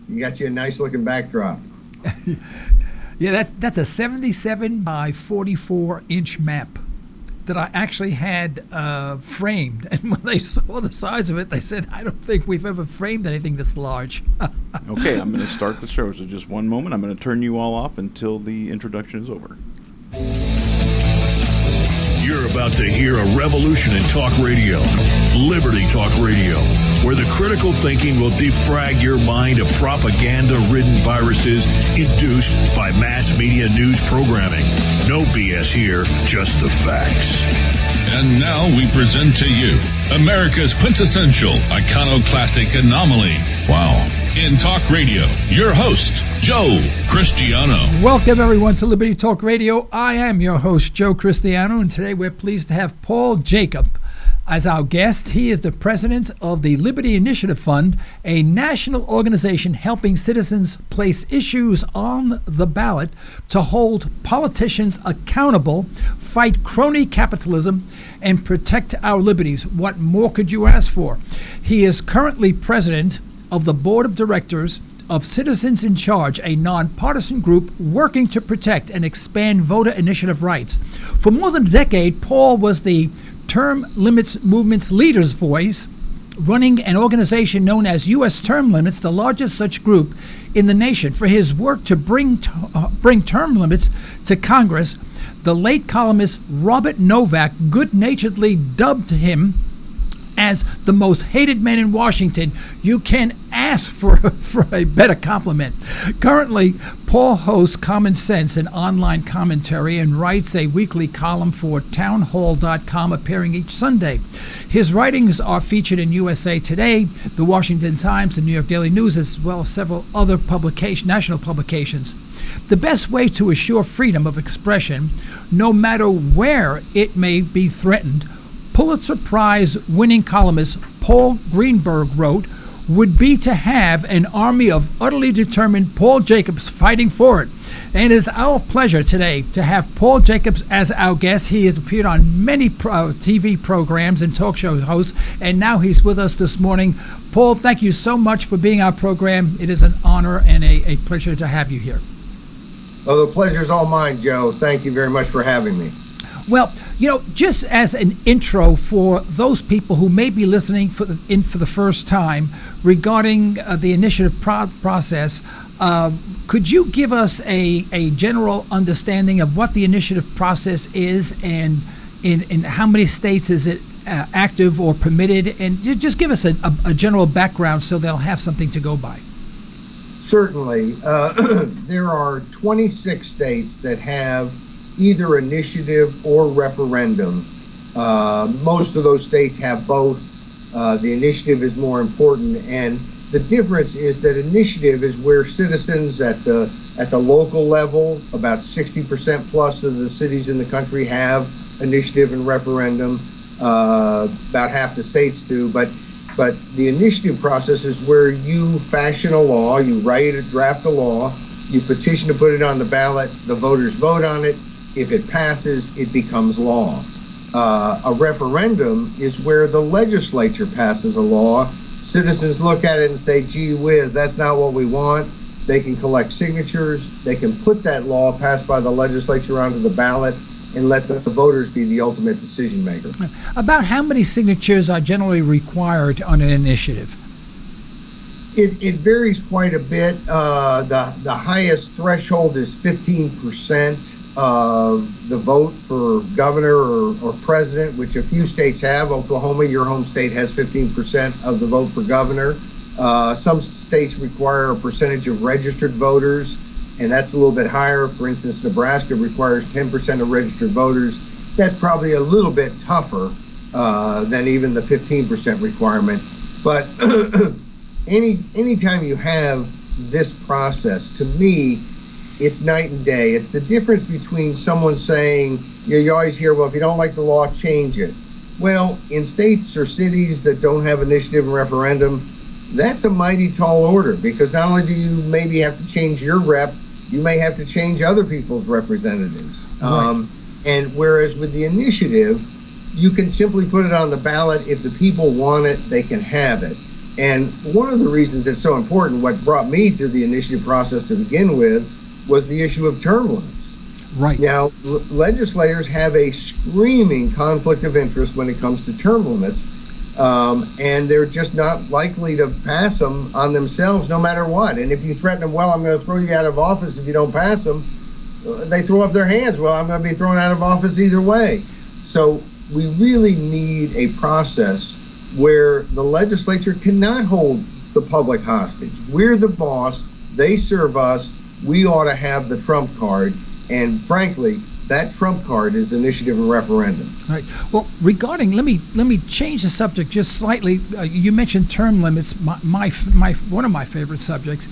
You got you a nice looking backdrop. Yeah, that's a 77 by 44 inch map that I actually had framed. And when they saw the size of it, they said, I don't think we've ever framed anything this large. Okay, I'm going to start the show. So just one moment. I'm going to turn you all off until the introduction is over. You're about to hear a revolution in talk radio, Liberty Talk Radio, where the critical thinking will defrag your mind of propaganda-ridden viruses induced by mass media news programming. No BS here, just the facts. And now we present to you America's quintessential iconoclastic anomaly. Wow. In talk radio, your host, Joe Cristiano. Welcome, everyone, to Liberty Talk Radio. I am your host, Joe Cristiano, and today we're pleased to have Paul Jacob as our guest. He is the president of the Liberty Initiative Fund, a national organization helping citizens place issues on the ballot to hold politicians accountable, fight crony capitalism, and protect our liberties. What more could you ask for? He is currently president of the board of directors of Citizens in Charge, a nonpartisan group working to protect and expand voter initiative rights. For more than a decade, Paul was the Term Limits Movement's leader's voice, running an organization known as U.S. Term Limits, the largest such group in the nation. For his work to bring term limits to Congress, the late columnist Robert Novak good-naturedly dubbed him as the most hated man in Washington. You can ask for a better compliment. Currently, Paul hosts Common Sense, an online commentary, and writes a weekly column for townhall.com, appearing each Sunday. His writings are featured in USA Today, the Washington Times, and New York Daily News, as well as several other national publications. The best way to assure freedom of expression, no matter where it may be threatened, Pulitzer Prize winning columnist Paul Greenberg wrote, would be to have an army of utterly determined Paul Jacobs fighting for it. And it is our pleasure today to have Paul Jacobs as our guest. He has appeared on many TV programs and talk show hosts, and now he's with us this morning. Paul, thank you so much for being our program. It is an honor and a pleasure to have you here. Oh, the pleasure's all mine, Joe. Thank you very much for having me. Well, just as an intro for those people who may be listening for the first time regarding the initiative process, could you give us a general understanding of what the initiative process is and in how many states is it active or permitted? And just give us a general background so they'll have something to go by. Certainly. There are 26 states that have either initiative or referendum. Most of those states have both. The initiative is more important, and the difference is that initiative is where citizens at the local level, about 60% plus of the cities in the country have initiative and referendum. About half the states do, but the initiative process is where you fashion a law, you draft a law, you petition to put it on the ballot, the voters vote on it. If it passes, it becomes law. A referendum is where the legislature passes a law. Citizens look at it and say, gee whiz, that's not what we want. They can collect signatures. They can put that law passed by the legislature onto the ballot and let the voters be the ultimate decision maker. About how many signatures are generally required on an initiative? It varies quite a bit. The highest threshold is 15% of the vote for governor or president, which a few states have. Oklahoma, your home state, has 15% of the vote for governor. Some states require a percentage of registered voters, and that's a little bit higher. For instance, Nebraska requires 10% of registered voters. That's probably a little bit tougher than even the 15% requirement. But anytime you have this process, to me, it's night and day. It's the difference between someone saying, you always hear, well, if you don't like the law, change it. Well, in states or cities that don't have initiative and referendum, that's a mighty tall order, because not only do you maybe have to change your rep, you may have to change other people's representatives. Right. And whereas with the initiative, you can simply put it on the ballot. If the people want it, they can have it. And one of the reasons it's so important, what brought me to the initiative process to begin with, was the issue of term limits. Right. Now, legislators have a screaming conflict of interest when it comes to term limits, and they're just not likely to pass them on themselves no matter what. And if you threaten them, well, I'm going to throw you out of office if you don't pass them, they throw up their hands. Well, I'm going to be thrown out of office either way. So we really need a process where the legislature cannot hold the public hostage. We're the boss. They serve us. We ought to have the trump card. And frankly, that trump card is initiative and referendum. Right. Well, regarding, let me change the subject just slightly. You mentioned term limits, my one of my favorite subjects.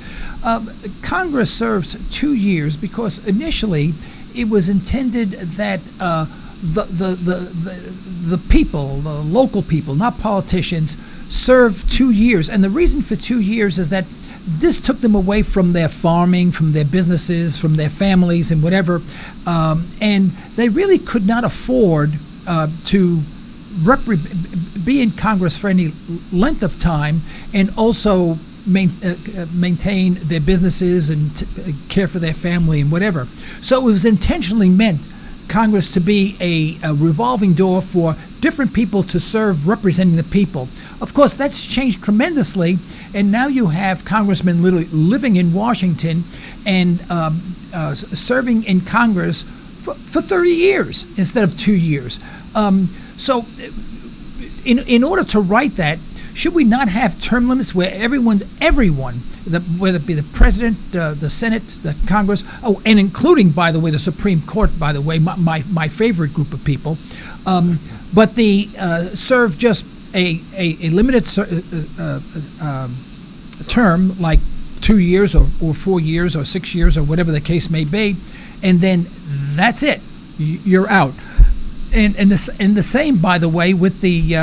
Congress serves 2 years because initially it was intended that the people, the local people, not politicians, serve 2 years. And the reason for 2 years is that this took them away from their farming, from their businesses, from their families and whatever. And they really could not afford to be in Congress for any length of time and also maintain their businesses and care for their family and whatever. So it was intentionally meant Congress to be a revolving door for different people to serve representing the people. Of course, that's changed tremendously, and now you have congressmen literally living in Washington and serving in Congress for 30 years instead of 2 years. So in order to write that, should we not have term limits where everyone, whether it be the president, the Senate, the Congress, and including, by the way, the Supreme Court, by the way, my favorite group of people, but the serve just a limited term, like 2 years or 4 years or 6 years or whatever the case may be, and then that's it. You're out. And the same, by the way, with the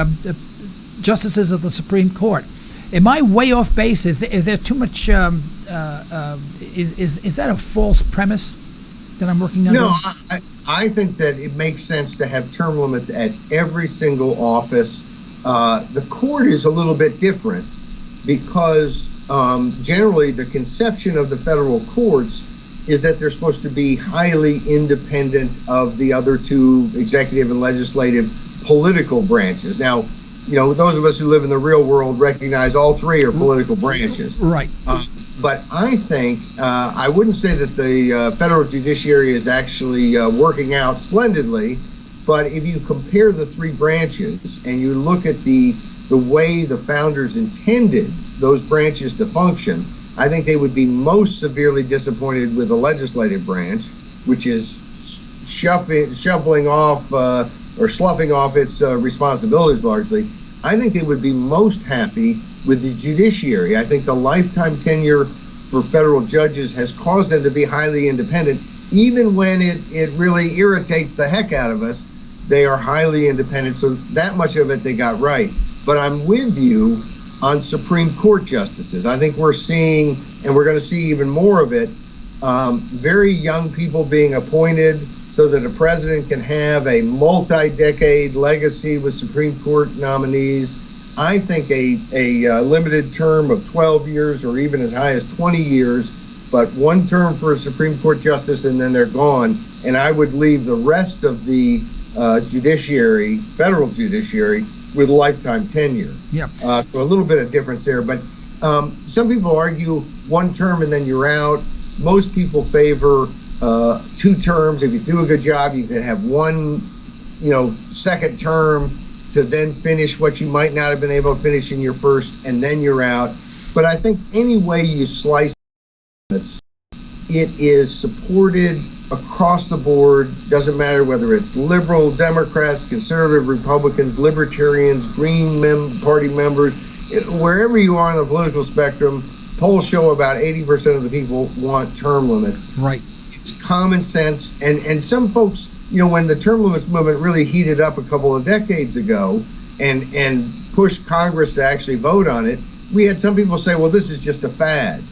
justices of the Supreme Court. Am I way off base? Is there too much? Is that a false premise that I'm working on? No, I think that it makes sense to have term limits at every single office. The court is a little bit different because generally the conception of the federal courts is that they're supposed to be highly independent of the other two, executive and legislative political branches. Now, you know, those of us who live in the real world recognize all three are political branches. Right. But I think, I wouldn't say that the federal judiciary is actually working out splendidly, but if you compare the three branches and you look at the way the founders intended those branches to function, I think they would be most severely disappointed with the legislative branch, which is shuffling off or sloughing off its responsibilities largely. I think they would be most happy with the judiciary. I think the lifetime tenure for federal judges has caused them to be highly independent. Even when it really irritates the heck out of us, they are highly independent. So that much of it they got right. But I'm with you on Supreme Court justices. I think we're seeing, and we're going to see even more of it, very young people being appointed so that a president can have a multi-decade legacy with Supreme Court nominees. I think a limited term of 12 years or even as high as 20 years, but one term for a Supreme Court justice and then they're gone. And I would leave the rest of the judiciary, federal judiciary, with lifetime tenure. Yeah. So a little bit of difference there. But some people argue one term and then you're out. Most people favor 2 terms. If you do a good job, you can have one, second term to then finish what you might not have been able to finish in your first, and then you're out. But I think any way you slice it, it is supported across the board. Doesn't matter whether it's liberal, Democrats, conservative, Republicans, libertarians, Green Party members, wherever you are on the political spectrum, polls show about 80% of the people want term limits. Right. It's common sense. And some folks, when the term limits movement really heated up a couple of decades ago and pushed Congress to actually vote on it, we had some people say, well, this is just a fad.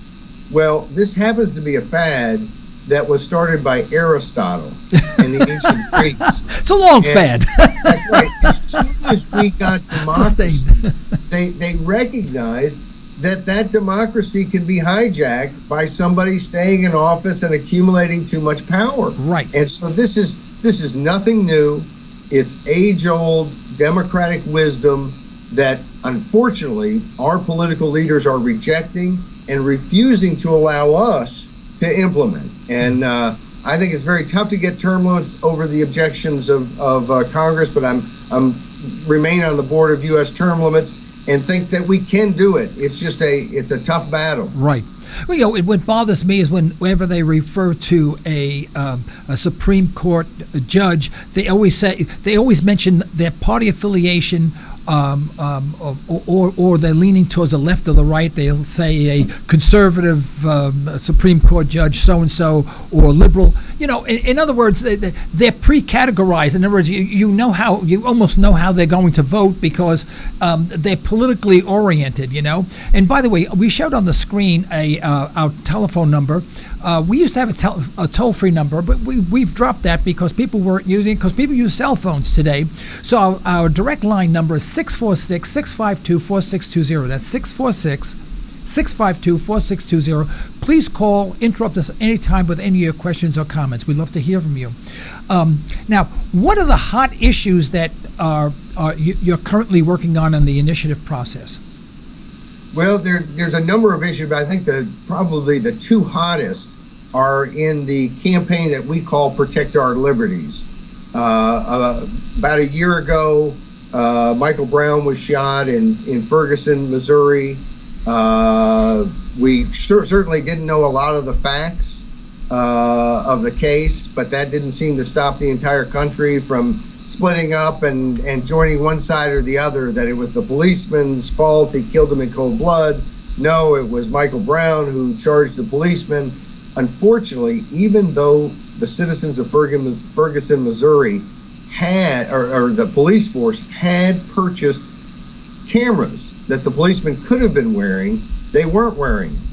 Well, this happens to be a fad that was started by Aristotle in the ancient Greeks. It's a long And fad. that's right. As soon as we got democracy, Sustained. they recognized that democracy can be hijacked by somebody staying in office and accumulating too much power. Right. And so this is nothing new. It's age-old democratic wisdom that unfortunately our political leaders are rejecting and refusing to allow us to implement. And I think it's very tough to get term limits over the objections of Congress, but I'm remain on the board of U.S. term limits and think that we can do it. It's just it's a tough battle. Right. Well, what bothers me is whenever they refer to a Supreme Court judge, they always mention their party affiliation, or they're leaning towards the left or the right. They'll say a conservative Supreme Court judge, so and so, or liberal. In other words, they're pre-categorized. In other words, you almost know how they're going to vote because they're politically oriented. And by the way, we showed on the screen our telephone number. We used to have a toll-free number, but we've dropped that because people weren't using it because people use cell phones today. So our direct line number is 646-652-4620. That's 646-652-4620. Please call, interrupt us anytime with any of your questions or comments. We'd love to hear from you. Now, what are the hot issues that you're currently working on in the initiative process? Well, there's a number of issues, but I think probably the two hottest are in the campaign that we call Protect Our Liberties. About a year ago, Michael Brown was shot in Ferguson, Missouri. We certainly didn't know a lot of the facts of the case, but that didn't seem to stop the entire country from splitting up and joining one side or the other, that it was the policeman's fault, he killed him in cold blood. No, it was Michael Brown who charged the policeman. Unfortunately, even though the citizens of Ferguson, Missouri had, or the police force had purchased cameras that the policeman could have been wearing, they weren't wearing them.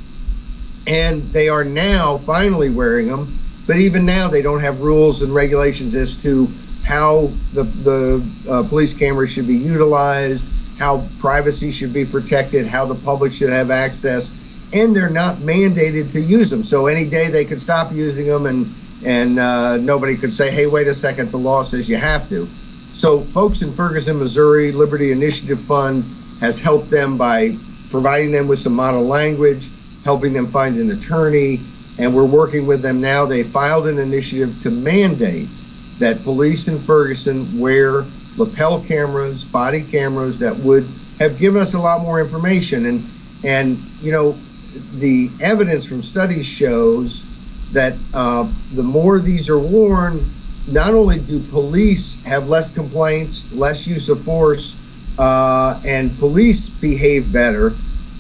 And they are now finally wearing them, but even now they don't have rules and regulations as to how the police cameras should be utilized, how privacy should be protected, how the public should have access, and they're not mandated to use them. So any day they could stop using them and nobody could say, hey, wait a second, the law says you have to. So folks in Ferguson, Missouri, Liberty Initiative Fund has helped them by providing them with some model language, helping them find an attorney, and we're working with them now. They filed an initiative to mandate that police in Ferguson wear lapel cameras, body cameras that would have given us a lot more information. And the evidence from studies shows that the more these are worn, not only do police have less complaints, less use of force, and police behave better,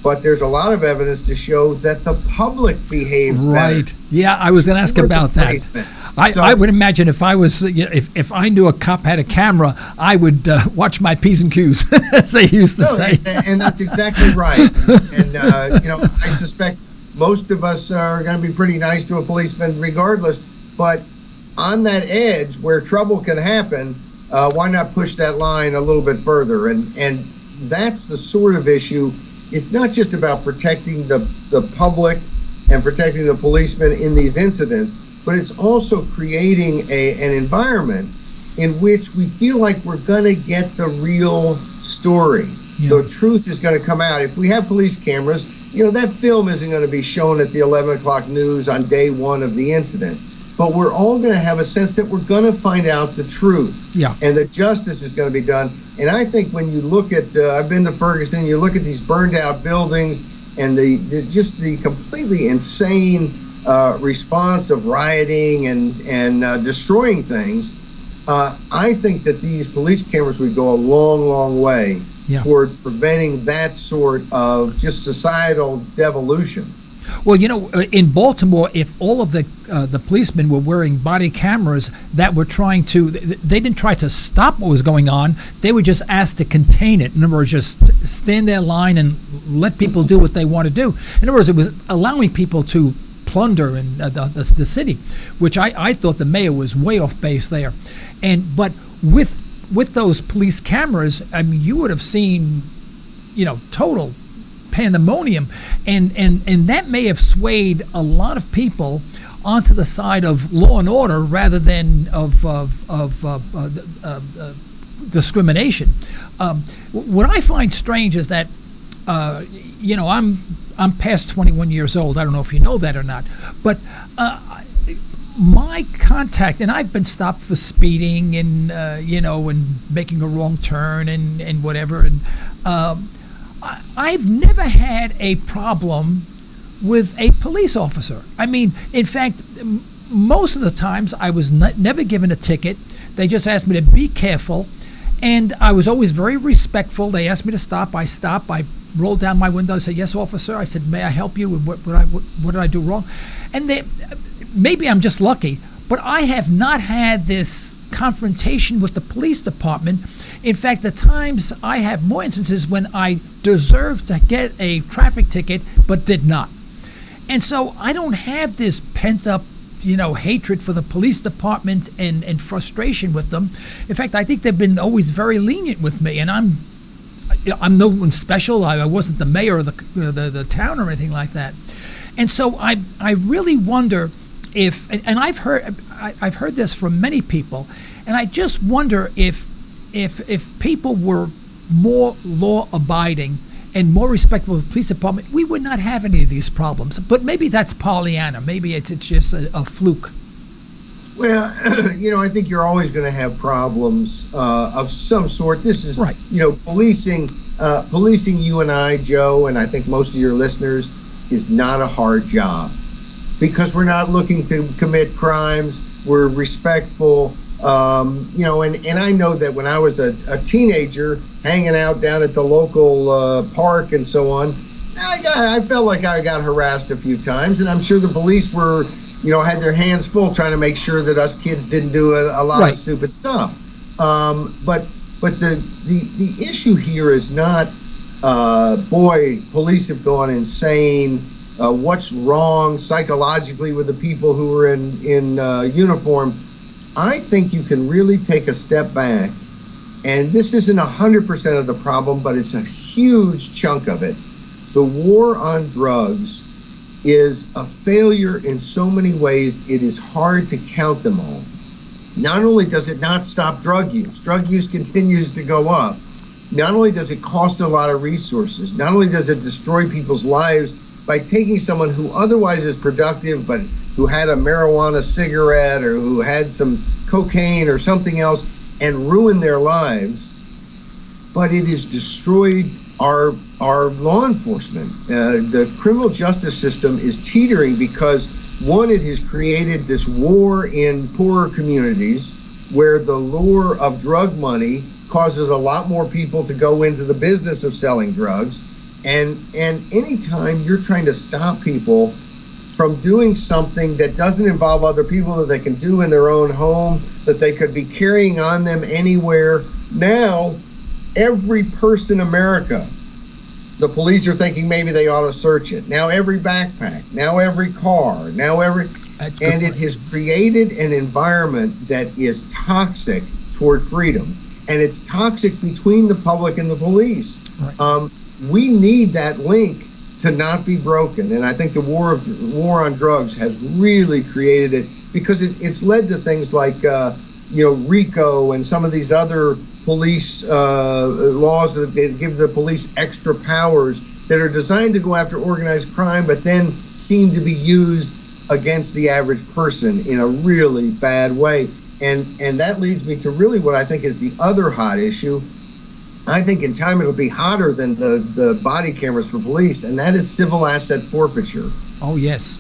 but there's a lot of evidence to show that the public behaves better. Right. Yeah, I was going to ask about that. I would imagine if I was, if I knew a cop had a camera, I would watch my P's and Q's, as they used to say. And that's exactly right. And I suspect most of us are going to be pretty nice to a policeman regardless. But on that edge where trouble can happen, why not push that line a little bit further? And that's the sort of issue. It's not just about protecting the public and protecting the policemen in these incidents, but it's also creating an environment in which we feel like we're going to get the real story. Yeah. The truth is going to come out. If we have police cameras, that film isn't going to be shown at the 11 o'clock news on day one of the incident. But we're all going to have a sense that we're going to find out the truth. Yeah. And that justice is going to be done. And I think when you look at, I've been to Ferguson, you look at these burned out buildings and the completely insane response of rioting and destroying things, I think that these police cameras would go a long, long way toward preventing that sort of just societal devolution. Well, in Baltimore, if all of the policemen were wearing body cameras that were they didn't try to stop what was going on. They were just asked to contain it. In other words, just stand their line and let people do what they want to do. In other words, it was allowing people to plunder in the city, which I thought the mayor was way off base there. But with those police cameras, I mean, you would have seen, total pandemonium, and that may have swayed a lot of people onto the side of law and order rather than of discrimination. What I find strange is that, I'm past 21 years old. I don't know if you know that or not, but my contact, and I've been stopped for speeding and and making a wrong turn and whatever, and I've never had a problem with a police officer. I mean, in fact, most of the times I was never given a ticket. They just asked me to be careful, and I was always very respectful. They asked me to stop. I stopped. I rolled down my window. I said, "Yes, officer." I said, "May I help you? What did I do wrong?" And maybe I'm just lucky, but I have not had this confrontation with the police department. In fact, the times I have more instances when I deserved to get a traffic ticket but did not. And so I don't have this pent up, hatred for the police department and frustration with them. In fact, I think they've been always very lenient with me, and I'm no one special. I wasn't the mayor of the town or anything like that. And so I really wonder if, and I've heard this from many people, and I just wonder if people were more law abiding and more respectful of the police department, we would not have any of these problems. But maybe that's Pollyanna. Maybe it's just a fluke. Well, I think you're always going to have problems of some sort. This is, right. Policing you and I, Joe, and I think most of your listeners, is not a hard job because we're not looking to commit crimes. We're respectful. And I know that when I was a teenager hanging out down at the local park and so on, I felt like I got harassed a few times, and I'm sure the police were, had their hands full trying to make sure that us kids didn't do a lot right. of stupid stuff. But the issue here is not, police have gone insane. What's wrong psychologically with the people who are in uniform? I think you can really take a step back, and this isn't 100% of the problem, but it's a huge chunk of it. The war on drugs is a failure in so many ways, it is hard to count them all. Not only does it not stop drug use continues to go up. Not only does it cost a lot of resources, not only does it destroy people's lives by taking someone who otherwise is productive, but who had a marijuana cigarette or who had some cocaine or something else and ruin their lives, but it has destroyed our law enforcement. The criminal justice system is teetering because, one, it has created this war in poorer communities where the lure of drug money causes a lot more people to go into the business of selling drugs. And anytime you're trying to stop people from doing something that doesn't involve other people, that they can do in their own home, that they could be carrying on them anywhere. Now, every person in America, the police are thinking maybe they ought to search it. Now every backpack, now every car, and it has created an environment that is toxic toward freedom. And it's toxic between the public and the police. Right. We need that link to not be broken. And I think the war on drugs has really created it because it's led to things like, RICO and some of these other police laws that they give the police extra powers that are designed to go after organized crime, but then seem to be used against the average person in a really bad way. And that leads me to really what I think is the other hot issue. I think in time it'll be hotter than the body cameras for police, and that is civil asset forfeiture. Oh, yes.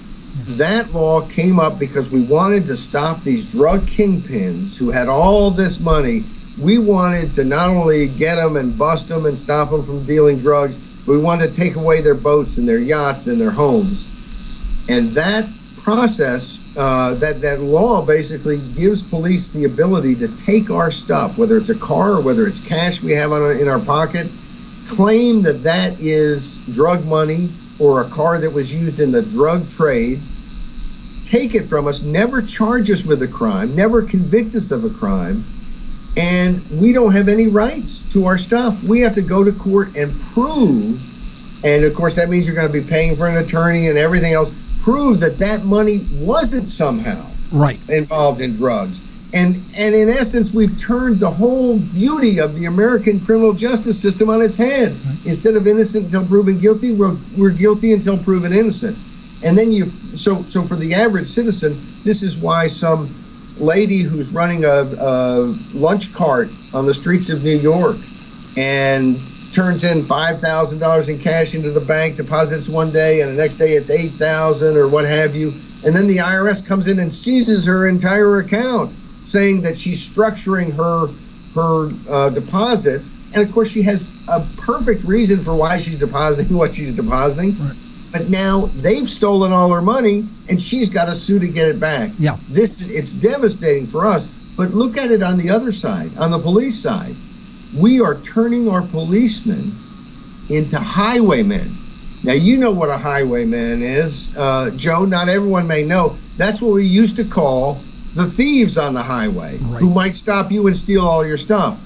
That law came up because we wanted to stop these drug kingpins who had all this money. We wanted to not only get them and bust them and stop them from dealing drugs, but we wanted to take away their boats and their yachts and their homes. And that process, that law basically gives police the ability to take our stuff, whether it's a car or whether it's cash we have in our pocket, claim that is drug money or a car that was used in the drug trade, take it from us, never charge us with a crime, never convict us of a crime, and we don't have any rights to our stuff. We have to go to court and prove, and of course that means you're going to be paying for an attorney and everything else, prove that that money wasn't somehow involved in drugs. And in essence, we've turned the whole beauty of the American criminal justice system on its head. Instead of innocent until proven guilty, we're guilty until proven innocent. And then so for the average citizen, this is why some lady who's running a lunch cart on the streets of New York and turns in $5,000 in cash into the bank, deposits one day, and the next day it's $8,000 or what have you, and then the IRS comes in and seizes her entire account, saying that she's structuring her deposits. And of course, she has a perfect reason for why she's depositing what she's depositing. Right. But now they've stolen all her money, and she's got to sue to get it back. Yeah, it's devastating for us. But look at it on the other side, on the police side. We are turning our policemen into highwaymen. Now, you know what a highwayman is, Joe. Not everyone may know. That's what we used to call the thieves on the highway, who might stop you and steal all your stuff.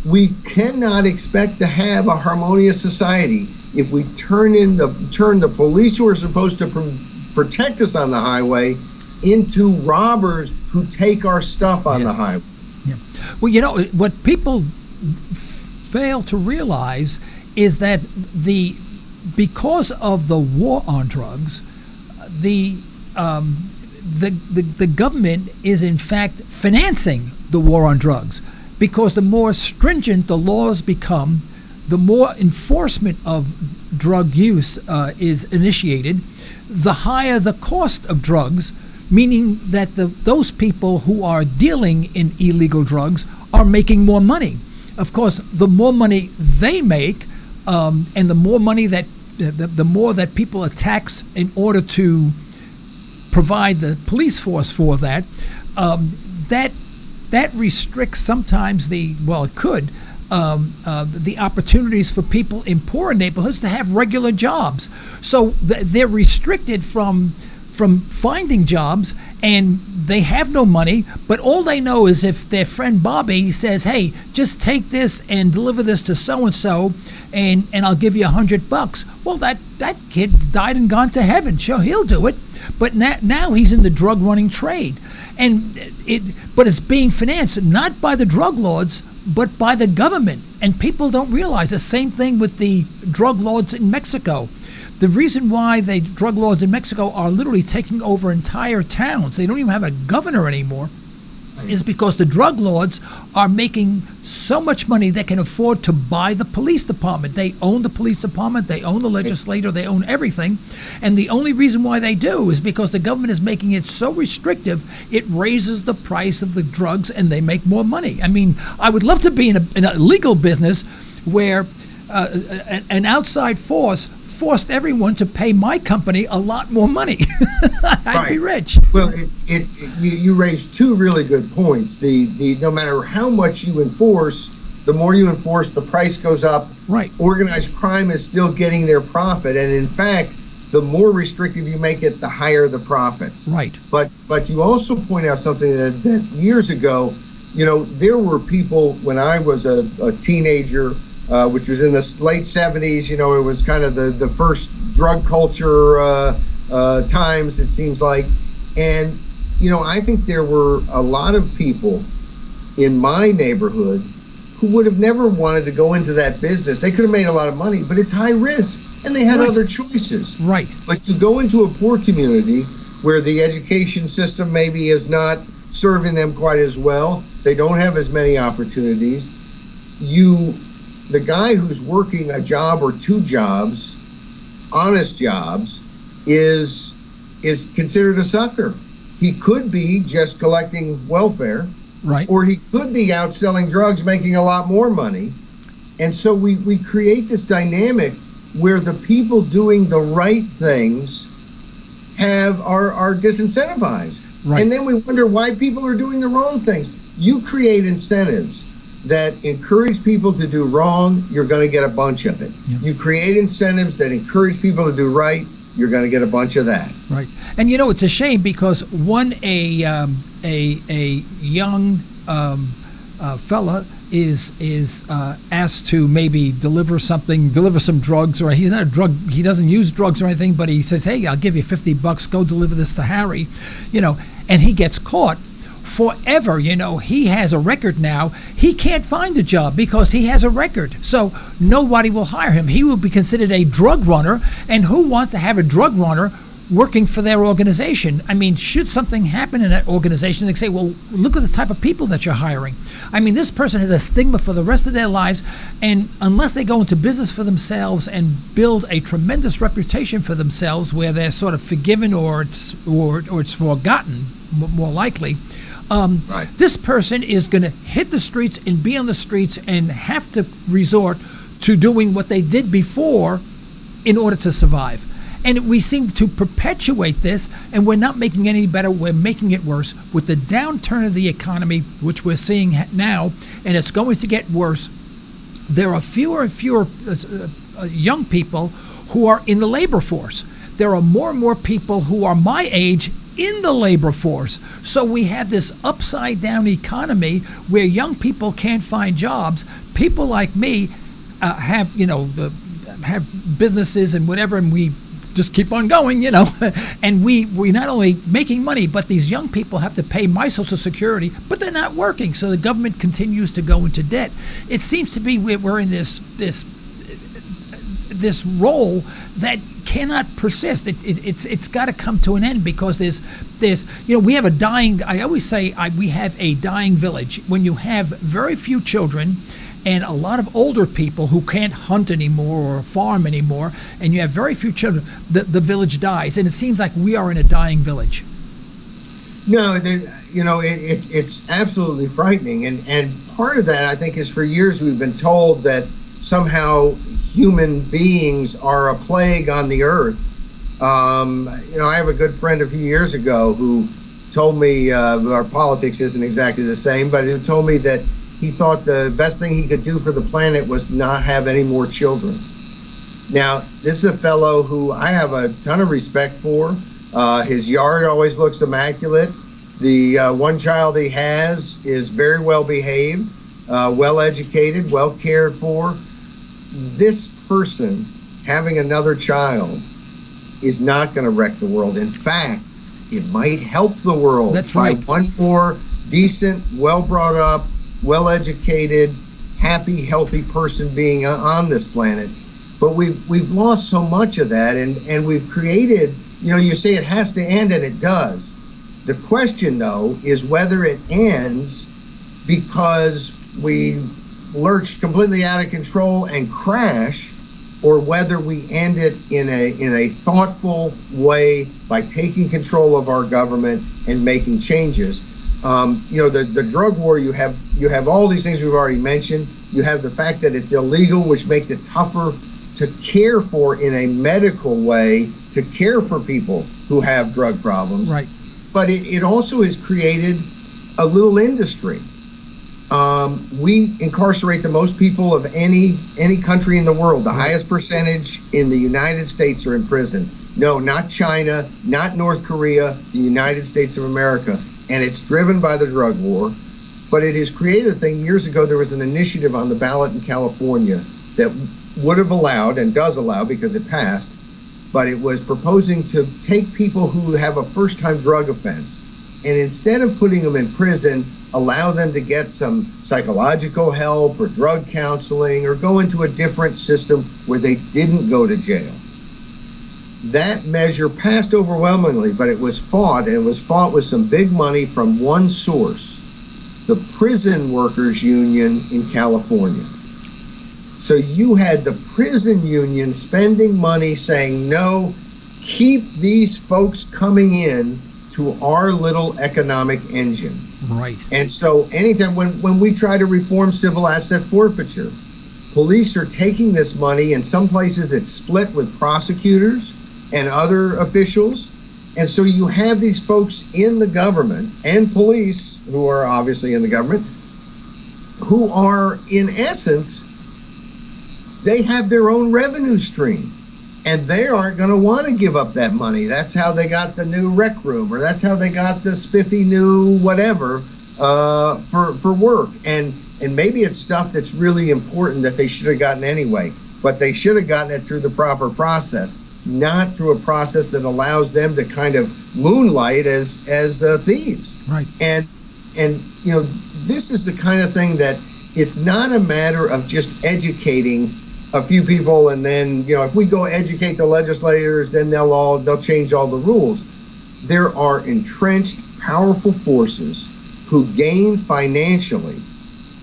We cannot expect to have a harmonious society if we turn the police who are supposed to protect us on the highway into robbers who take our stuff on the highway. Yeah. Well, you know, what people fail to realize is that because of the war on drugs, the government is in fact financing the war on drugs, because the more stringent the laws become, the more enforcement of drug use is initiated, the higher the cost of drugs, meaning that those people who are dealing in illegal drugs are making more money. Of course, the more money they make, and the more money that the more that people tax in order to provide the police force for that, that restricts sometimes the opportunities for people in poorer neighborhoods to have regular jobs. So they're restricted from finding jobs, and they have no money, but all they know is if their friend Bobby says, hey, just take this and deliver this to so-and-so, and I'll give you $100. Well, that kid's died and gone to heaven. Sure, he'll do it. But now he's in the drug running trade. But it's being financed not by the drug lords, but by the government. And people don't realize the same thing with the drug lords in Mexico. The reason why the drug lords in Mexico are literally taking over entire towns, they don't even have a governor anymore, is because the drug lords are making so much money they can afford to buy the police department. They own the police department, they own the legislature, they own everything. And the only reason why they do is because the government is making it so restrictive, it raises the price of the drugs and they make more money. I mean, I would love to be in a legal business where an outside force forced everyone to pay my company a lot more money. I'd be rich. Well, you raised two really good points. The no matter how much you enforce, the more you enforce, the price goes up. Right. Organized crime is still getting their profit, and in fact, the more restrictive you make it, the higher the profits. Right. But you also point out something that years ago, you know, there were people when I was a teenager, which was in the late 70s, you know, it was kind of the first drug culture times, it seems like. And, you know, I think there were a lot of people in my neighborhood who would have never wanted to go into that business. They could have made a lot of money, but it's high risk, and they had other choices. Right. But to go into a poor community where the education system maybe is not serving them quite as well, they don't have as many opportunities, the guy who's working a job or two jobs, honest jobs, is considered a sucker. He could be just collecting welfare, right, or he could be out selling drugs, making a lot more money. And so we create this dynamic where the people doing the right things are disincentivized. Right. And then we wonder why people are doing the wrong things. You create incentives that encourage people to do wrong, you're going to get a bunch of it. Yeah. You create incentives that encourage people to do right, you're going to get a bunch of that. Right. And it's a shame because a young fella is asked to maybe deliver some drugs, or he doesn't use drugs or anything, but he says, hey, I'll give you $50, go deliver this to Harry, and he gets caught. Forever, he has a record now. He can't find a job because he has a record. So nobody will hire him. He will be considered a drug runner. And who wants to have a drug runner working for their organization? I mean, should something happen in that organization, they say, well, look at the type of people that you're hiring. I mean, this person has a stigma for the rest of their lives. And unless they go into business for themselves and build a tremendous reputation for themselves where they're sort of forgiven or it's forgotten, more likely, Right. This person is going to hit the streets and be on the streets and have to resort to doing what they did before in order to survive. And we seem to perpetuate this, and we're not making it any better. We're making it worse with the downturn of the economy, which we're seeing now, and it's going to get worse. There are fewer and fewer young people who are in the labor force. There are more and more people who are my age in the labor force. So we have this upside down economy where young people can't find jobs. People like me have businesses and whatever, and we just keep on going, and we not only making money, but these young people have to pay my Social Security, but they're not working. So the government continues to go into debt. It seems to be we're in this role that cannot persist. It's got to come to an end because there's we have a dying. I always say we have a dying village. When you have very few children and a lot of older people who can't hunt anymore or farm anymore, and you have very few children, the village dies, and it seems like we are in a dying village. No, it's absolutely frightening, and part of that I think is for years we've been told that somehow human beings are a plague on the earth. I have a good friend a few years ago who told me, our politics isn't exactly the same, but who told me that he thought the best thing he could do for the planet was not have any more children. Now, this is a fellow who I have a ton of respect for. His yard always looks immaculate. The one child he has is very well behaved, well educated, well cared for. This person having another child is not going to wreck the world. In fact, it might help the world. That's right. By one more decent, well brought up, well educated, happy, healthy person being on this planet. But we've lost so much of that, and we've created, you say it has to end, and it does. The question, though, is whether it ends because we lurched completely out of control and crash, or whether we end it in a thoughtful way by taking control of our government and making changes. The drug war, you have all these things we've already mentioned. You have the fact that it's illegal, which makes it tougher to care for in a medical way, to care for people who have drug problems. Right. But it also has created a little industry. We incarcerate the most people of any country in the world. The highest percentage in the United States are in prison. No, not China, not North Korea, the United States of America. And it's driven by the drug war. But it has created a thing. Years ago, there was an initiative on the ballot in California that would have allowed, and does allow because it passed, but it was proposing to take people who have a first-time drug offense, and instead of putting them in prison, allow them to get some psychological help or drug counseling or go into a different system where they didn't go to jail. That measure passed overwhelmingly, but it was fought, and it was fought with some big money from one source, the Prison Workers Union in California. So you had the prison union spending money saying, no, keep these folks coming in to our little economic engine. Right. And so anytime when we try to reform civil asset forfeiture, police are taking this money, and some places it's split with prosecutors and other officials. And so you have these folks in the government and police who are obviously in the government who are, in essence, they have their own revenue stream. And they aren't going to want to give up that money. That's how they got the new rec room, or that's how they got the spiffy new whatever for work. And maybe it's stuff that's really important that they should have gotten anyway, but they should have gotten it through the proper process, not through a process that allows them to kind of moonlight as thieves. Right. And this is the kind of thing that it's not a matter of just educating a few people, and then if we go educate the legislators, then they'll change all the rules. There are entrenched, powerful forces who gain financially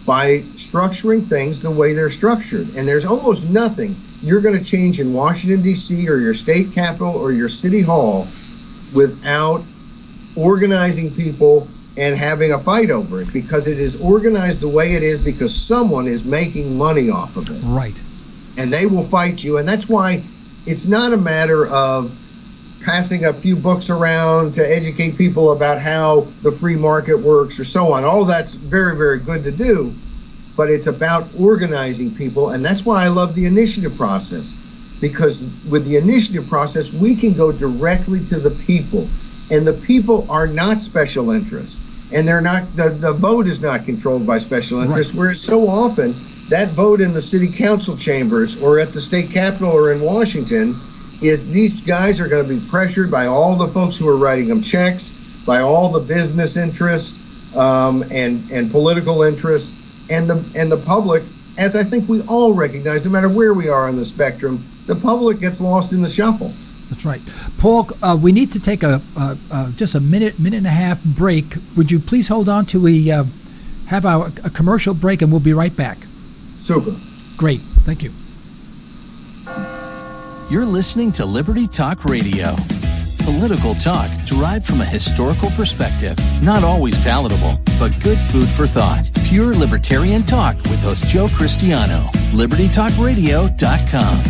by structuring things the way they're structured. And there's almost nothing you're going to change in Washington, D.C., or your state capitol or your city hall without organizing people and having a fight over it, because it is organized the way it is because someone is making money off of it. Right. And they will fight you. And that's why it's not a matter of passing a few books around to educate people about how the free market works or so on. All that's very, very good to do, but it's about organizing people. And that's why I love the initiative process, because with the initiative process, we can go directly to the people, and the people are not special interests, and they're not, the vote is not controlled by special interests, right. Whereas so often that vote in the city council chambers or at the state capitol or in Washington is these guys are going to be pressured by all the folks who are writing them checks, by all the business interests and political interests, and the public, as I think we all recognize, no matter where we are on the spectrum, the public gets lost in the shuffle. That's right. Paul, we need to take just a minute and a half break. Would you please hold on till we have a commercial break, and we'll be right back. Super. Great. Thank you. You're listening to Liberty Talk Radio. Political talk derived from a historical perspective. Not always palatable, but good food for thought. Pure libertarian talk with host Joe Cristiano. LibertyTalkRadio.com.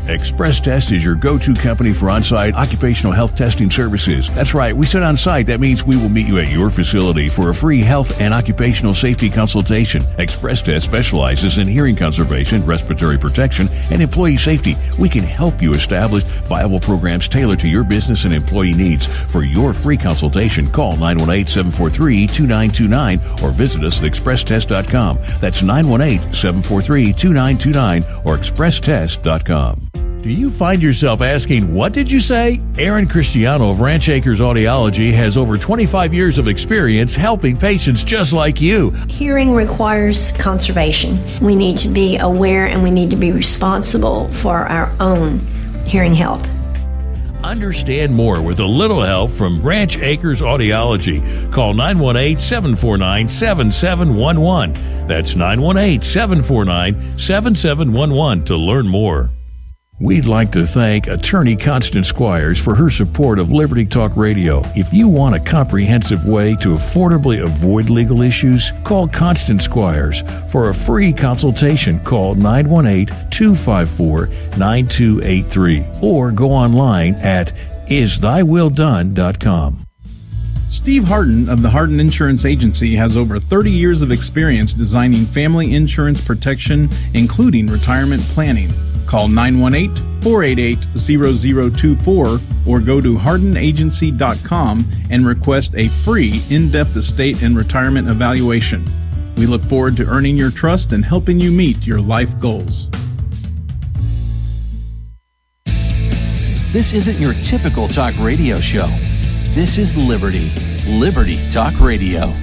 Express Test is your go-to company for on-site occupational health testing services. That's right, we said on-site. That means we will meet you at your facility for a free health and occupational safety consultation. Express Test specializes in hearing conservation, respiratory protection, and employee safety. We can help you establish viable programs tailored to your business and employee needs. For your free consultation, call 918-743-2929 or visit us at expresstest.com. That's 918-743-2929 or expresstest.com. Do you find yourself asking, what did you say? Aaron Cristiano of Ranch Acres Audiology has over 25 years of experience helping patients just like you. Hearing requires conservation. We need to be aware and we need to be responsible for our own hearing health. Understand more with a little help from Ranch Acres Audiology. Call 918-749-7711. That's 918-749-7711 to learn more. We'd like to thank attorney Constance Squires for her support of Liberty Talk Radio. If you want a comprehensive way to affordably avoid legal issues, call Constance Squires. For a free consultation, call 918-254-9283 or go online at isthyWillDone.com. Steve Harden of the Harden Insurance Agency has over 30 years of experience designing family insurance protection, including retirement planning. Call 918-488-0024 or go to hardenagency.com and request a free in-depth estate and retirement evaluation. We look forward to earning your trust and helping you meet your life goals. This isn't your typical talk radio show. This is Liberty. Liberty Talk Radio.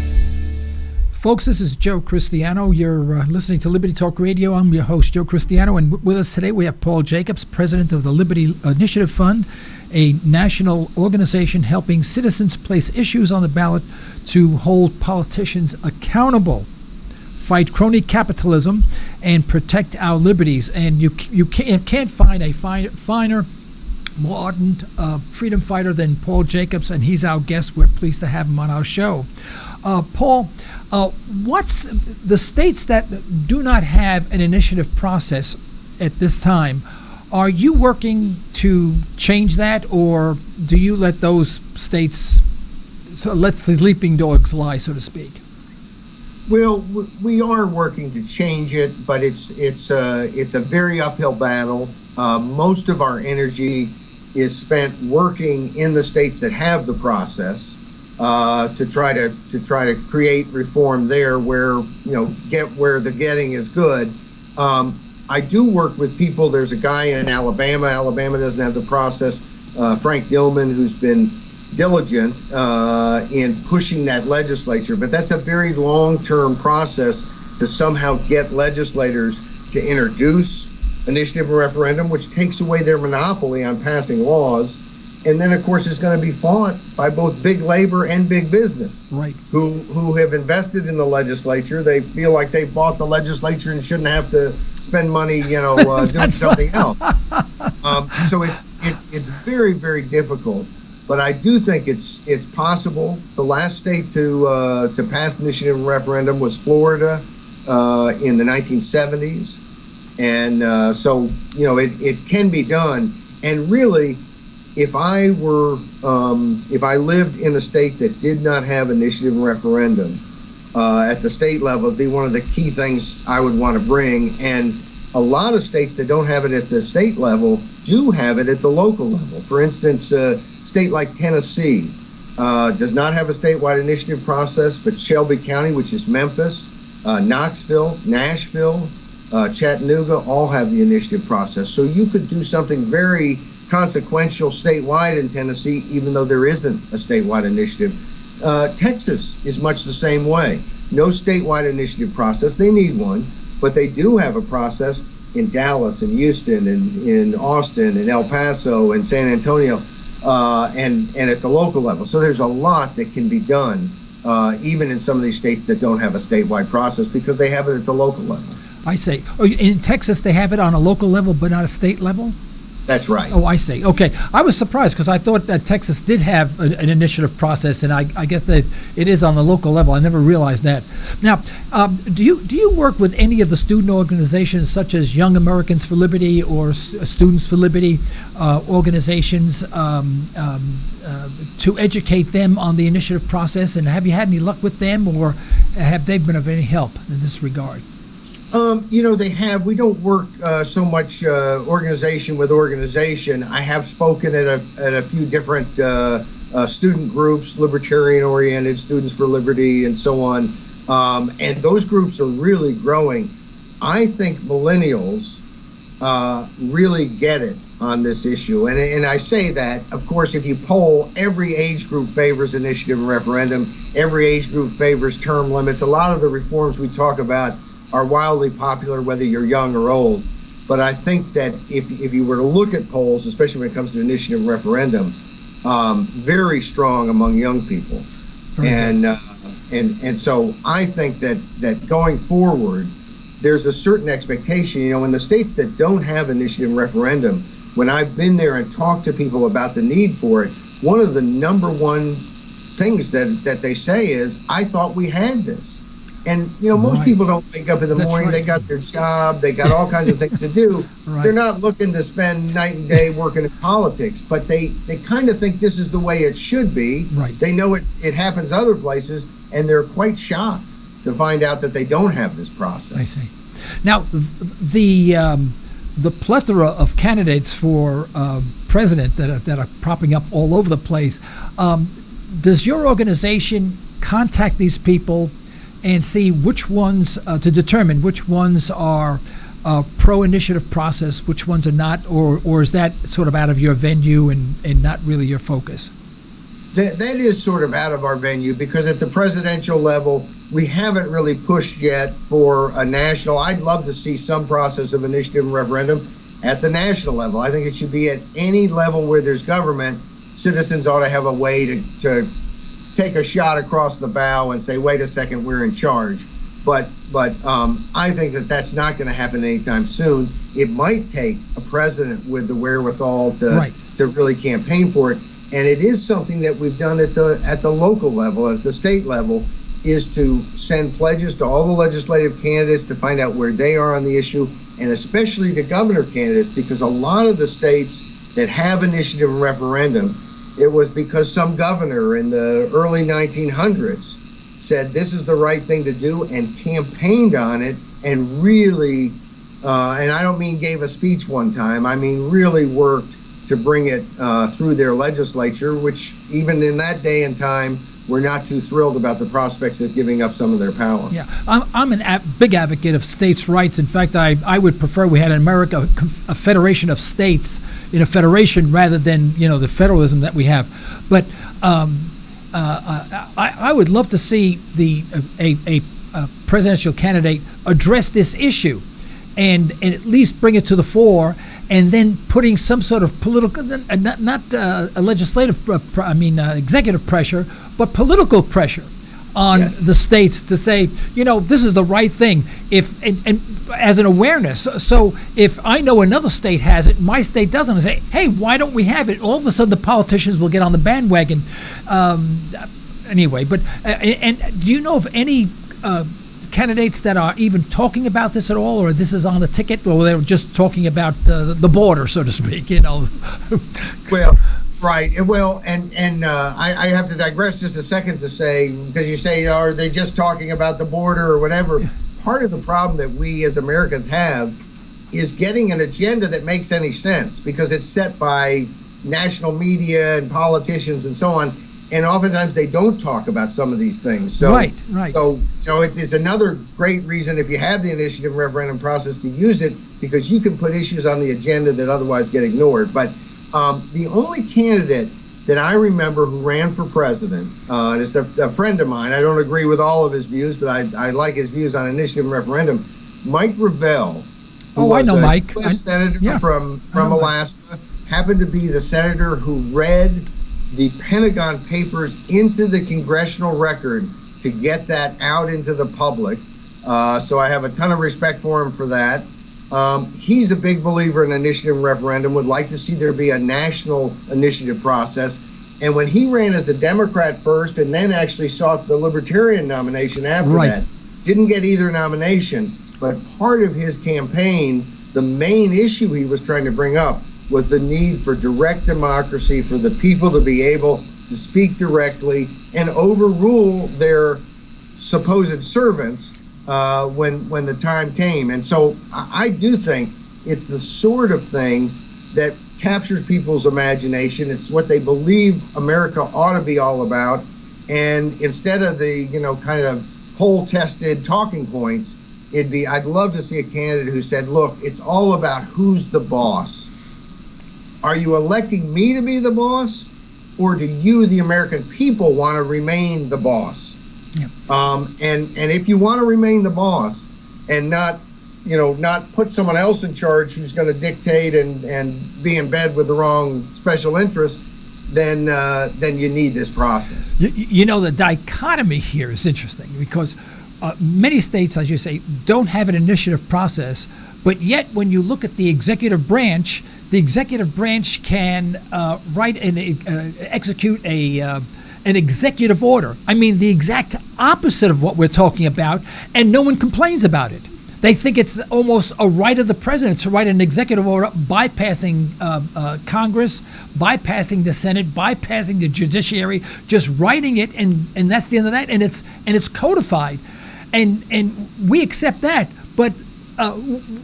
Folks, this is Joe Cristiano. You're listening to Liberty Talk Radio. I'm your host, Joe Cristiano, and with us today we have Paul Jacobs, president of the Liberty Initiative Fund, a national organization helping citizens place issues on the ballot to hold politicians accountable, fight crony capitalism, and protect our liberties. And you can't find a finer, more ardent freedom fighter than Paul Jacobs, and he's our guest. We're pleased to have him on our show. Paul, what's the states that do not have an initiative process at this time? Are you working to change that, or do you let those states, let the sleeping dogs lie, so to speak? Well, we are working to change it, but it's a very uphill battle. Most of our energy is spent working in the states that have the process to try to create reform there, where get where the getting is good. I do work with people. There's a guy in Alabama. Alabama doesn't have the process. Frank Dillman, who's been diligent in pushing that legislature, but that's a very long-term process to somehow get legislators to introduce initiative and referendum, which takes away their monopoly on passing laws. And then, of course, it's going to be fought by both big labor and big business, right? Who have invested in the legislature. They feel like they bought the legislature and shouldn't have to spend money, doing something else. So it's very, very difficult. But I do think it's possible. The last state to pass initiative and referendum was Florida in the 1970s, and so it can be done. And really, if I lived in a state that did not have initiative and referendum at the state level, it'd be one of the key things I would want to bring. And a lot of states that don't have it at the state level do have it at the local level. For instance, a state like Tennessee does not have a statewide initiative process, but Shelby County, which is Memphis, Knoxville, Nashville, Chattanooga, all have the initiative process. So you could do something very consequential statewide in Tennessee, even though there isn't a statewide initiative. Texas is much the same way. No statewide initiative process. They need one, but they do have a process in Dallas and Houston and in Austin and El Paso and San Antonio and at the local level. So there's a lot that can be done even in some of these states that don't have a statewide process because they have it at the local level. I see. Oh, in Texas, they have it on a local level, but not a state level? That's right. Oh, I see. Okay. I was surprised because I thought that Texas did have an initiative process, and I guess that it is on the local level. I never realized that. Now, do you work with any of the student organizations such as Young Americans for Liberty or Students for Liberty organizations to educate them on the initiative process? And have you had any luck with them, or have they been of any help in this regard? They have. We don't work so much organization with organization. I have spoken at a few different student groups, libertarian-oriented, Students for Liberty, and so on. And those groups are really growing. I think millennials really get it on this issue. And I say that, of course, if you poll, every age group favors initiative and referendum. Every age group favors term limits. A lot of the reforms we talk about are wildly popular, whether you're young or old. But I think that if you were to look at polls, especially when it comes to initiative and referendum, very strong among young people. And so I think that going forward, there's a certain expectation. In the states that don't have initiative and referendum, when I've been there and talked to people about the need for it, one of the number one things that they say is, I thought we had this. And, most people don't wake up in the morning. Right. They got their job. They got all kinds of things to do. Right. They're not looking to spend night and day working in politics, but they kind of think this is the way it should be. Right. They know it happens other places, and they're quite shocked to find out that they don't have this process. I see. Now, the plethora of candidates for president that are propping up all over the place, does your organization contact these people and see which ones, to determine which ones are pro-initiative process, which ones are not, or is that sort of out of your venue and not really your focus? That is sort of out of our venue because at the presidential level, we haven't really pushed yet for a national. I'd love to see some process of initiative and referendum at the national level. I think it should be at any level where there's government. Citizens ought to have a way to take a shot across the bow and say, wait a second, we're in charge. But I think that's not going to happen anytime soon. It might take a president with the wherewithal to really campaign for it. And it is something that we've done at the local level, at the state level, is to send pledges to all the legislative candidates to find out where they are on the issue, and especially to governor candidates, because a lot of the states that have initiative and referendum, it was because some governor in the early 1900s said this is the right thing to do and campaigned on it and really and I don't mean gave a speech one time, I mean really worked to bring it through their legislature, which even in that day and time, we're not too thrilled about the prospects of giving up some of their power. Yeah, I'm a big advocate of states' rights. In fact, I would prefer we had in America a federation of states in a federation rather than the federalism that we have. But I would love to see a presidential candidate address this issue and at least bring it to the fore, and then putting some sort of political, not a legislative, executive pressure, but political pressure on the states to say, this is the right thing. And as an awareness. So if I know another state has it, my state doesn't, I say, hey, why don't we have it? All of a sudden, the politicians will get on the bandwagon. Anyway, but and do you know of any candidates that are even talking about this at all, or this is on the ticket, or they're just talking about the border, so to speak? Well, right. Well, and I have to digress just a second to say, because you say, are they just talking about the border or whatever? Yeah. Part of the problem that we as Americans have is getting an agenda that makes any sense, because it's set by national media and politicians and so on. And oftentimes they don't talk about some of these things. So, right. So it's another great reason, if you have the initiative referendum process, to use it, because you can put issues on the agenda that otherwise get ignored. But the only candidate that I remember who ran for president, and it's a friend of mine. I don't agree with all of his views, but I like his views on initiative and referendum. Mike Gravel, who was I know Mike. Senator from Alaska, happened to be the senator who read the Pentagon Papers into the congressional record to get that out into the public. So I have a ton of respect for him for that. He's a big believer in initiative and referendum, would like to see there be a national initiative process. And when he ran as a Democrat first and then actually sought the Libertarian nomination after that, didn't get either nomination, but part of his campaign, the main issue he was trying to bring up was the need for direct democracy, for the people to be able to speak directly and overrule their supposed servants when the time came. And so I do think it's the sort of thing that captures people's imagination. It's what they believe America ought to be all about. And instead of the, kind of poll-tested talking points, I'd love to see a candidate who said, look, it's all about who's the boss. Are you electing me to be the boss, or do you, the American people, want to remain the boss? Yeah. And if you want to remain the boss and not put someone else in charge who's going to dictate and be in bed with the wrong special interest, then you need this process. The dichotomy here is interesting, because many states, as you say, don't have an initiative process, but yet when you look at the executive branch can write and execute an executive order. I mean, the exact opposite of what we're talking about, and no one complains about it. They think it's almost a right of the president to write an executive order bypassing Congress, bypassing the Senate, bypassing the judiciary, just writing it, and that's the end of that, and it's codified. And we accept that, but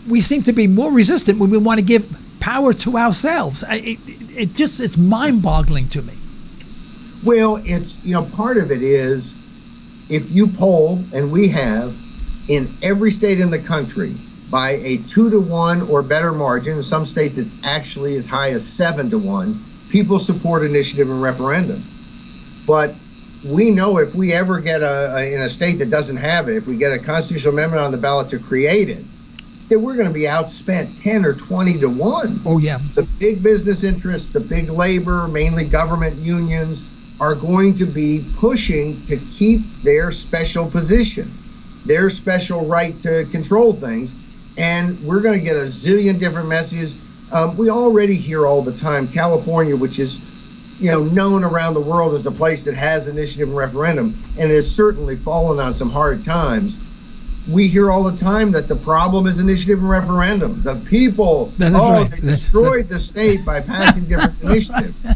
we seem to be more resistant when we want to give power to ourselves. It's mind-boggling to me. Well, it's part of it is, if you poll, and we have in every state in the country, by a 2-to-1 or better margin, in some states it's actually as high as 7-to-1, people support initiative and referendum. But we know if we ever get in a state that doesn't have it, if we get a constitutional amendment on the ballot to create it, that we're going to be outspent 10 or 20-to-1. Oh, yeah. The big business interests, the big labor, mainly government unions, are going to be pushing to keep their special position, their special right to control things. And we're going to get a zillion different messages. We already hear all the time, California, which is known around the world as a place that has initiative and referendum, and has certainly fallen on some hard times. We hear all the time that the problem is initiative and referendum. The people, they destroyed the state by passing different initiatives.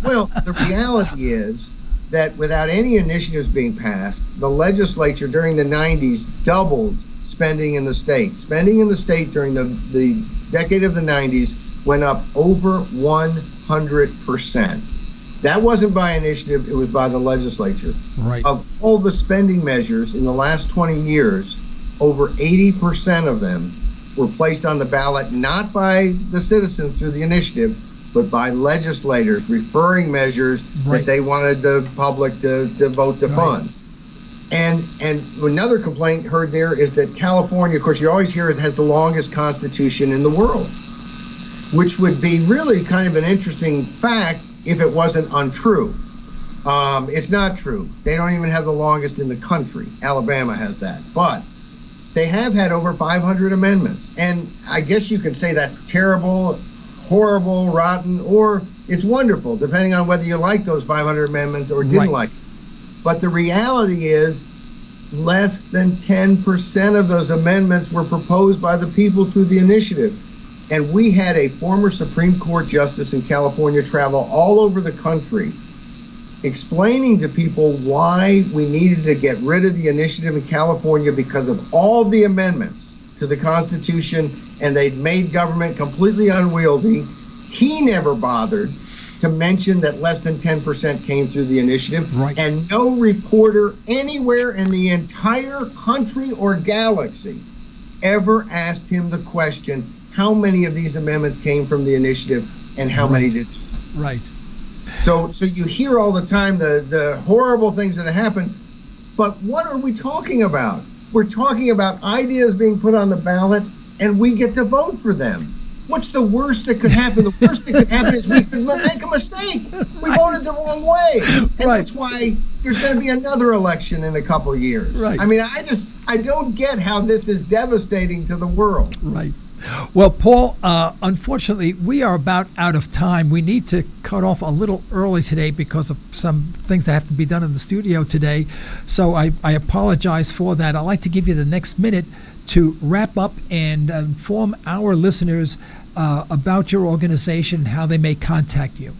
Well, the reality is that without any initiatives being passed, the legislature during the 90s doubled spending in the state. Spending in the state during the decade of the 90s went up over 100%. That wasn't by initiative, it was by the legislature. Right. Of all the spending measures in the last 20 years, over 80% of them were placed on the ballot not by the citizens through the initiative, but by legislators referring measures that they wanted the public to vote to fund. And another complaint heard there is that California, of course, you always hear it has the longest constitution in the world, which would be really kind of an interesting fact if it wasn't untrue. It's not true. They don't even have the longest in the country. Alabama has that. But they have had over 500 amendments. And I guess you could say that's terrible, horrible, rotten, or it's wonderful, depending on whether you like those 500 amendments or didn't like them. But the reality is less than 10% of those amendments were proposed by the people through the initiative. And we had a former Supreme Court justice in California travel all over the country explaining to people why we needed to get rid of the initiative in California because of all the amendments to the Constitution, and they'd made government completely unwieldy. He never bothered to mention that less than 10% came through the initiative, and no reporter anywhere in the entire country or galaxy ever asked him the question, how many of these amendments came from the initiative and how many did? Right. So you hear all the time the horrible things that have happened, but what are we talking about? We're talking about ideas being put on the ballot and we get to vote for them. What's the worst that could happen? The worst that could happen is we could make a mistake. We voted the wrong way. And that's why there's going to be another election in a couple of years. Right. I mean, I don't get how this is devastating to the world. Right. Well, Paul, unfortunately, we are about out of time. We need to cut off a little early today because of some things that have to be done in the studio today. So I apologize for that. I'd like to give you the next minute to wrap up and inform our listeners about your organization and how they may contact you.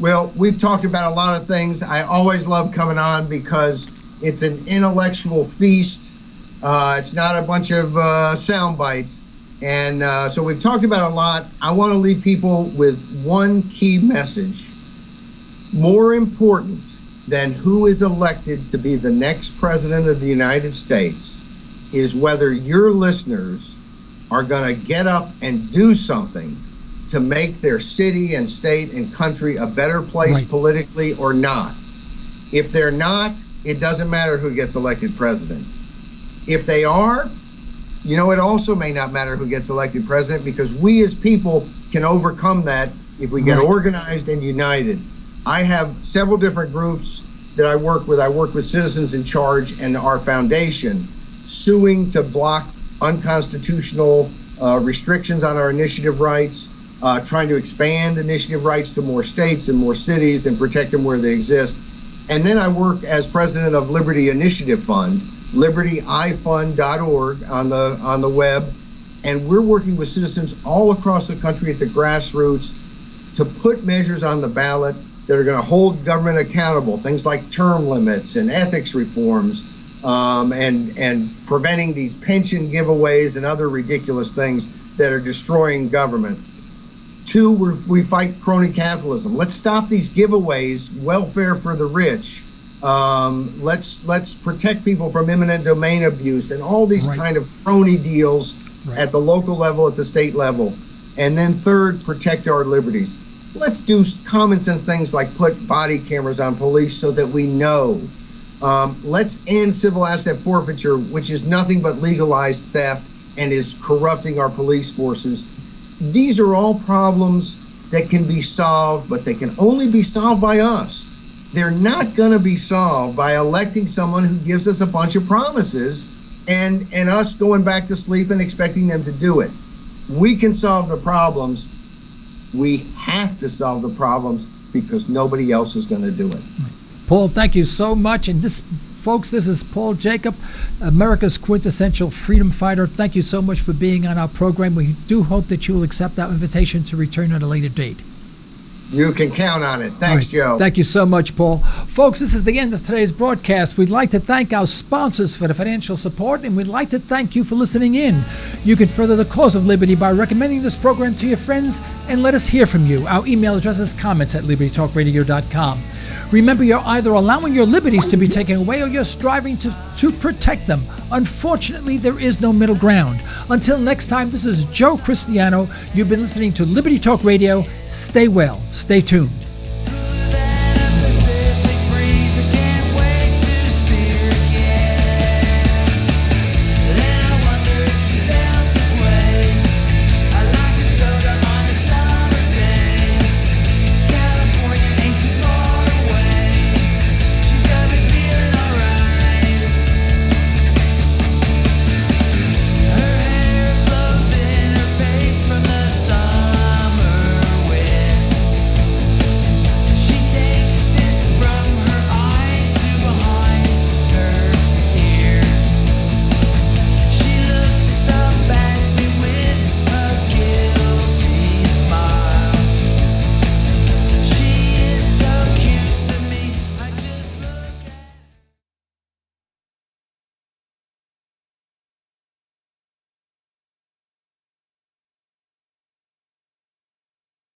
Well, we've talked about a lot of things. I always love coming on because it's an intellectual feast. It's not a bunch of sound bites. And so we've talked about a lot. I want to leave people with one key message. More important than who is elected to be the next president of the United States is whether your listeners are going to get up and do something to make their city and state and country a better place politically or not. If they're not, it doesn't matter who gets elected president. If they are, it also may not matter who gets elected president because we as people can overcome that if we get organized and united. I have several different groups that I work with. I work with Citizens in Charge and our foundation, suing to block unconstitutional restrictions on our initiative rights, trying to expand initiative rights to more states and more cities and protect them where they exist. And then I work as president of Liberty Initiative Fund, libertyifund.org on the web, and we're working with citizens all across the country at the grassroots to put measures on the ballot that are going to hold government accountable, things like term limits and ethics reforms, and preventing these pension giveaways and other ridiculous things that are destroying government. 2, we fight crony capitalism. Let's stop these giveaways, welfare for the rich. Let's protect people from eminent domain abuse and all these kind of crony deals at the local level, at the state level. And then 3rd, protect our liberties. Let's do common sense things like put body cameras on police so that we know. Let's end civil asset forfeiture, which is nothing but legalized theft and is corrupting our police forces. These are all problems that can be solved, but they can only be solved by us. They're not going to be solved by electing someone who gives us a bunch of promises and us going back to sleep and expecting them to do it. We can solve the problems. We have to solve the problems because nobody else is going to do it. Paul, thank you so much. And folks, this is Paul Jacob, America's quintessential freedom fighter. Thank you so much for being on our program. We do hope that you will accept that invitation to return at a later date. You can count on it. Thanks, All right. Joe. Thank you so much, Paul. Folks, this is the end of today's broadcast. We'd like to thank our sponsors for the financial support, and we'd like to thank you for listening in. You can further the cause of liberty by recommending this program to your friends, and let us hear from you. Our email address is comments@libertytalkradio.com. Remember, you're either allowing your liberties to be taken away or you're striving to protect them. Unfortunately, there is no middle ground. Until next time, this is Joe Cristiano. You've been listening to Liberty Talk Radio. Stay well. Stay tuned.